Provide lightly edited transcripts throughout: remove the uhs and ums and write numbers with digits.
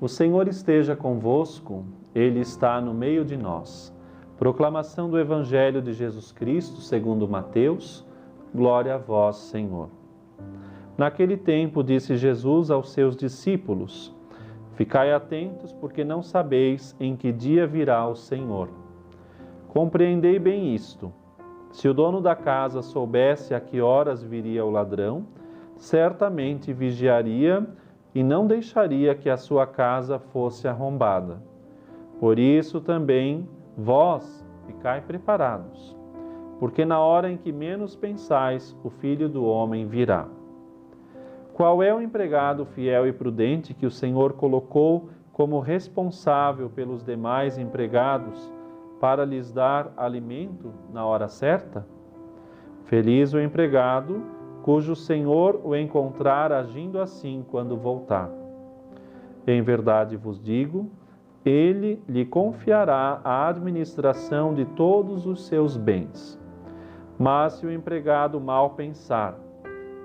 O Senhor esteja convosco, Ele está no meio de nós. Proclamação do Evangelho de Jesus Cristo, segundo Mateus. Glória a vós, Senhor. Naquele tempo, disse Jesus aos seus discípulos: Ficai atentos, porque não sabeis em que dia virá o Senhor. Compreendei bem isto. Se o dono da casa soubesse a que horas viria o ladrão, certamente vigiaria e não deixaria que a sua casa fosse arrombada. Por isso também vós ficai preparados, porque na hora em que menos pensais, o Filho do Homem virá. Qual é o empregado fiel e prudente que o Senhor colocou como responsável pelos demais empregados para lhes dar alimento na hora certa? Feliz o empregado cujo Senhor o encontrar agindo assim quando voltar. Em verdade vos digo, ele lhe confiará a administração de todos os seus bens. Mas se o empregado mal pensar,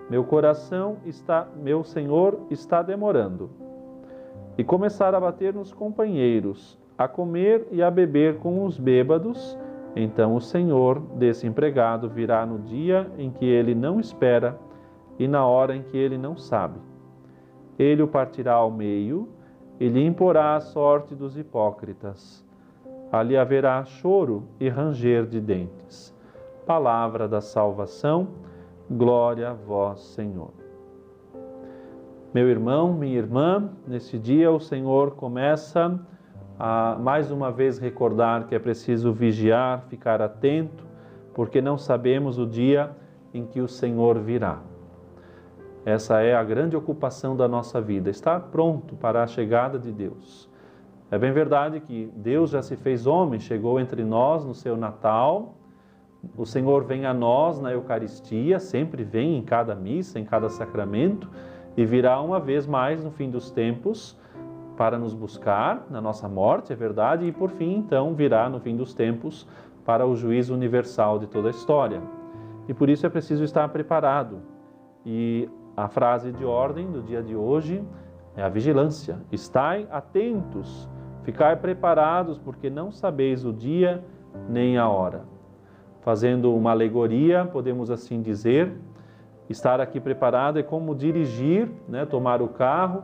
meu senhor está demorando, e começar a bater nos companheiros, a comer e a beber com os bêbados, então o senhor desse empregado virá no dia em que ele não espera e na hora em que ele não sabe. Ele o partirá ao meio e lhe imporá a sorte dos hipócritas. Ali haverá choro e ranger de dentes. Palavra da salvação, glória a vós, Senhor. Meu irmão, minha irmã, neste dia o Senhor começa a mais uma vez recordar que é preciso vigiar, ficar atento, porque não sabemos o dia em que o Senhor virá. Essa é a grande ocupação da nossa vida, estar pronto para a chegada de Deus. É bem verdade que Deus já se fez homem, chegou entre nós no seu Natal. O Senhor vem a nós na Eucaristia, sempre vem em cada missa, em cada sacramento, e virá uma vez mais no fim dos tempos para nos buscar na nossa morte, é verdade, e por fim, então, virá no fim dos tempos para o juízo universal de toda a história. E por isso é preciso estar preparado. E a frase de ordem do dia de hoje é a vigilância. Estai atentos, ficai preparados, porque não sabeis o dia nem a hora. Fazendo uma alegoria, podemos assim dizer, estar aqui preparado é como dirigir, tomar o carro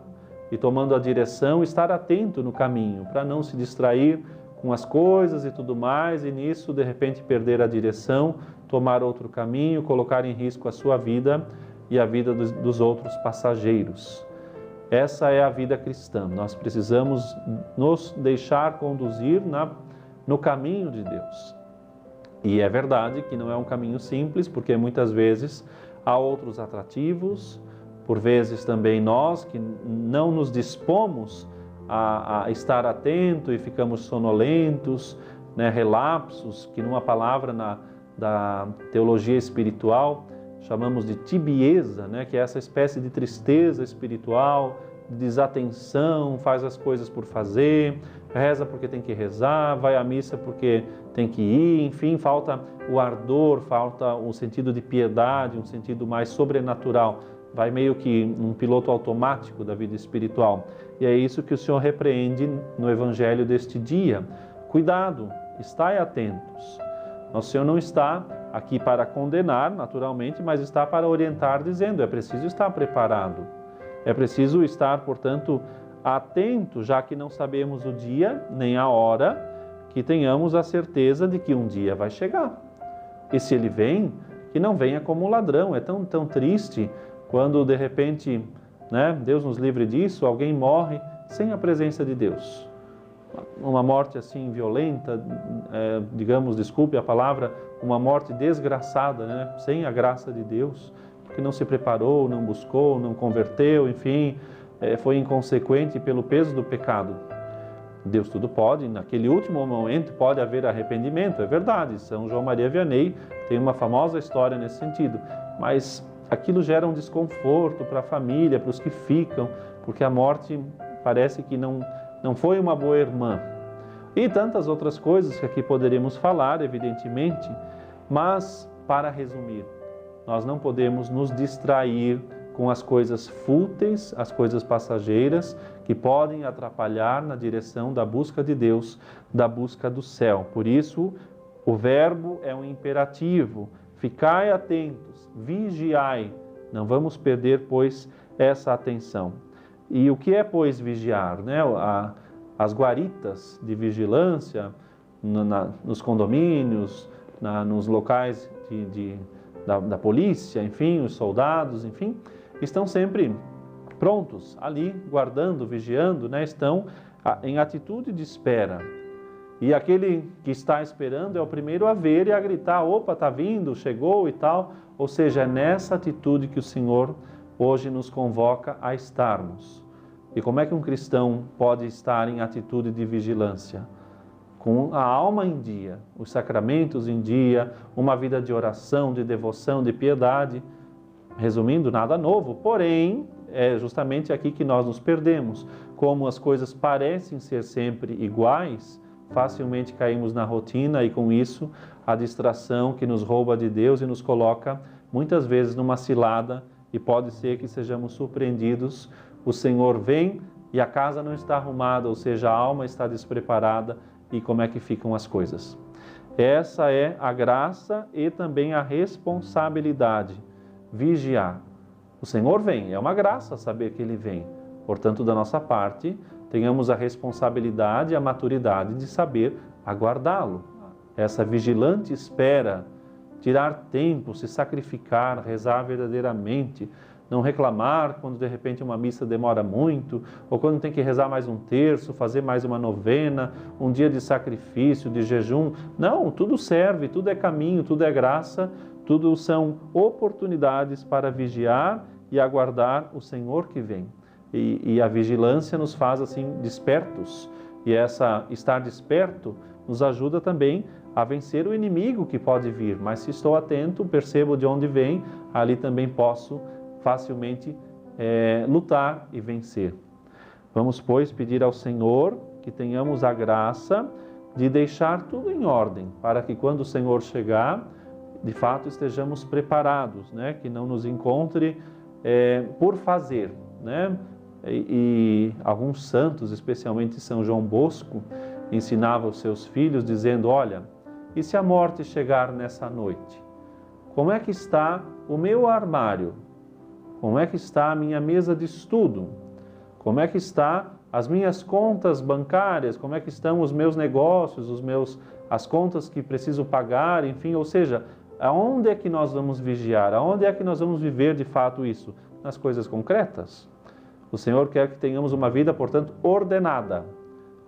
e tomando a direção, estar atento no caminho, para não se distrair com as coisas e tudo mais, e nisso, de repente, perder a direção, tomar outro caminho, colocar em risco a sua vida e a vida dos outros passageiros. Essa é a vida cristã. Nós precisamos nos deixar conduzir no caminho de Deus. E é verdade que não é um caminho simples, porque muitas vezes há outros atrativos, por vezes também nós que não nos dispomos a estar atento e ficamos sonolentos, relapsos, que numa palavra da teologia espiritual chamamos de tibieza, que é essa espécie de tristeza espiritual, de desatenção, faz as coisas por fazer, reza porque tem que rezar, vai à missa porque tem que ir, enfim, falta o ardor, falta um sentido de piedade, um sentido mais sobrenatural, vai meio que num piloto automático da vida espiritual. E é isso que o Senhor repreende no Evangelho deste dia. Cuidado, estai atentos. Nosso Senhor não está aqui para condenar, naturalmente, mas está para orientar, dizendo, é preciso estar preparado. É preciso estar, portanto, atento, já que não sabemos o dia nem a hora, que tenhamos a certeza de que um dia vai chegar. E se ele vem, que não venha como um ladrão. É tão triste quando, de repente, Deus nos livre disso, alguém morre sem a presença de Deus. Uma morte assim violenta, digamos, desculpe a palavra, uma morte desgraçada, sem a graça de Deus, porque não se preparou, não buscou, não converteu, enfim, foi inconsequente pelo peso do pecado. Deus tudo pode, naquele último momento pode haver arrependimento, é verdade. São João Maria Vianney tem uma famosa história nesse sentido, mas aquilo gera um desconforto para a família, para os que ficam, porque a morte parece que não foi uma boa irmã. E tantas outras coisas que aqui poderíamos falar, evidentemente, mas, para resumir, nós não podemos nos distrair com as coisas fúteis, as coisas passageiras, que podem atrapalhar na direção da busca de Deus, da busca do céu. Por isso, o verbo é um imperativo. Ficai atentos, vigiai. Não vamos perder, pois, essa atenção. E o que é, pois, vigiar, né? As guaritas de vigilância nos condomínios, nos locais da polícia, enfim, os soldados, enfim, estão sempre prontos ali, guardando, vigiando, né? Estão em atitude de espera. E aquele que está esperando é o primeiro a ver e a gritar: opa, está vindo, chegou e tal. Ou seja, é nessa atitude que o Senhor hoje nos convoca a estarmos. E como é que um cristão pode estar em atitude de vigilância? Com a alma em dia, os sacramentos em dia, uma vida de oração, de devoção, de piedade. Resumindo, nada novo, porém, é justamente aqui que nós nos perdemos. Como as coisas parecem ser sempre iguais, facilmente caímos na rotina e com isso a distração que nos rouba de Deus e nos coloca muitas vezes numa cilada e pode ser que sejamos surpreendidos. O Senhor vem e a casa não está arrumada, ou seja, a alma está despreparada e como é que ficam as coisas. Essa é a graça e também a responsabilidade, vigiar. O Senhor vem, é uma graça saber que Ele vem. Portanto, da nossa parte, tenhamos a responsabilidade e a maturidade de saber aguardá-lo. Essa vigilante espera, tirar tempo, se sacrificar, rezar verdadeiramente, não reclamar quando de repente uma missa demora muito, ou quando tem que rezar mais um terço, fazer mais uma novena, um dia de sacrifício, de jejum. Não, tudo serve, tudo é caminho, tudo é graça, tudo são oportunidades para vigiar e aguardar o Senhor que vem. E a vigilância nos faz assim despertos, e estar desperto nos ajuda também a vencer o inimigo que pode vir, mas se estou atento, percebo de onde vem, ali também posso facilmente lutar e vencer. Vamos, pois, pedir ao Senhor que tenhamos a graça de deixar tudo em ordem, para que quando o Senhor chegar, de fato estejamos preparados, né? Que não nos encontre por fazer, né? E alguns santos, especialmente São João Bosco, ensinava aos seus filhos dizendo: olha, e se a morte chegar nessa noite? Como é que está o meu armário? Como é que está a minha mesa de estudo? Como é que está as minhas contas bancárias? Como é que estão os meus negócios, as contas que preciso pagar, enfim, ou seja, aonde é que nós vamos vigiar? Aonde é que nós vamos viver de fato isso? Nas coisas concretas. O Senhor quer que tenhamos uma vida, portanto, ordenada.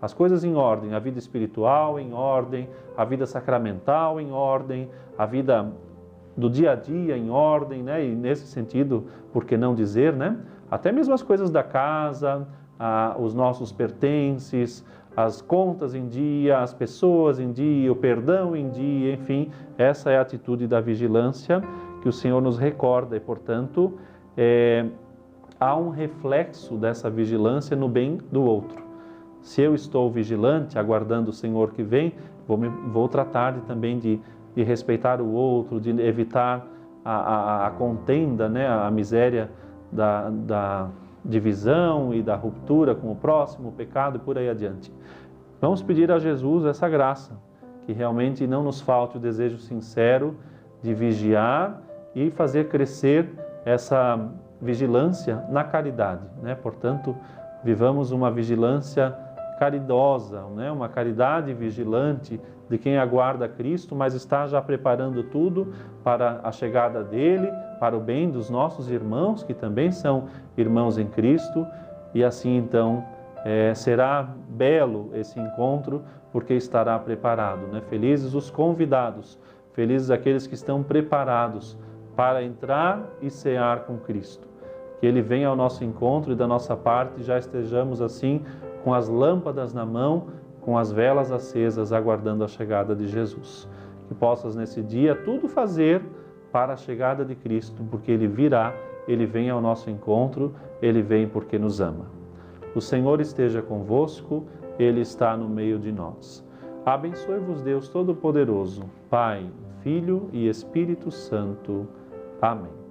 As coisas em ordem, a vida espiritual em ordem, a vida sacramental em ordem, a vida do dia a dia em ordem, né? E nesse sentido, por que não dizer, né? Até mesmo as coisas da casa, os nossos pertences, as contas em dia, as pessoas em dia, o perdão em dia, enfim, essa é a atitude da vigilância que o Senhor nos recorda e, portanto, há um reflexo dessa vigilância no bem do outro. Se eu estou vigilante, aguardando o Senhor que vem, vou tratar também de respeitar o outro, de evitar a contenda, né, a miséria da divisão e da ruptura com o próximo, o pecado e por aí adiante. Vamos pedir a Jesus essa graça, que realmente não nos falte o desejo sincero de vigiar e fazer crescer essa vigilância na caridade, né? Portanto, vivamos uma vigilância caridosa, né? Uma caridade vigilante de quem aguarda Cristo, mas está já preparando tudo para a chegada dele, para o bem dos nossos irmãos, que também são irmãos em Cristo, e assim então será belo esse encontro, porque estará preparado, né? Felizes os convidados, felizes aqueles que estão preparados para entrar e cear com Cristo. Que Ele venha ao nosso encontro e da nossa parte já estejamos assim com as lâmpadas na mão, com as velas acesas, aguardando a chegada de Jesus. Que possas nesse dia tudo fazer para a chegada de Cristo, porque Ele virá, Ele vem ao nosso encontro, Ele vem porque nos ama. O Senhor esteja convosco, Ele está no meio de nós. Abençoe-vos Deus Todo-Poderoso, Pai, Filho e Espírito Santo. Amém.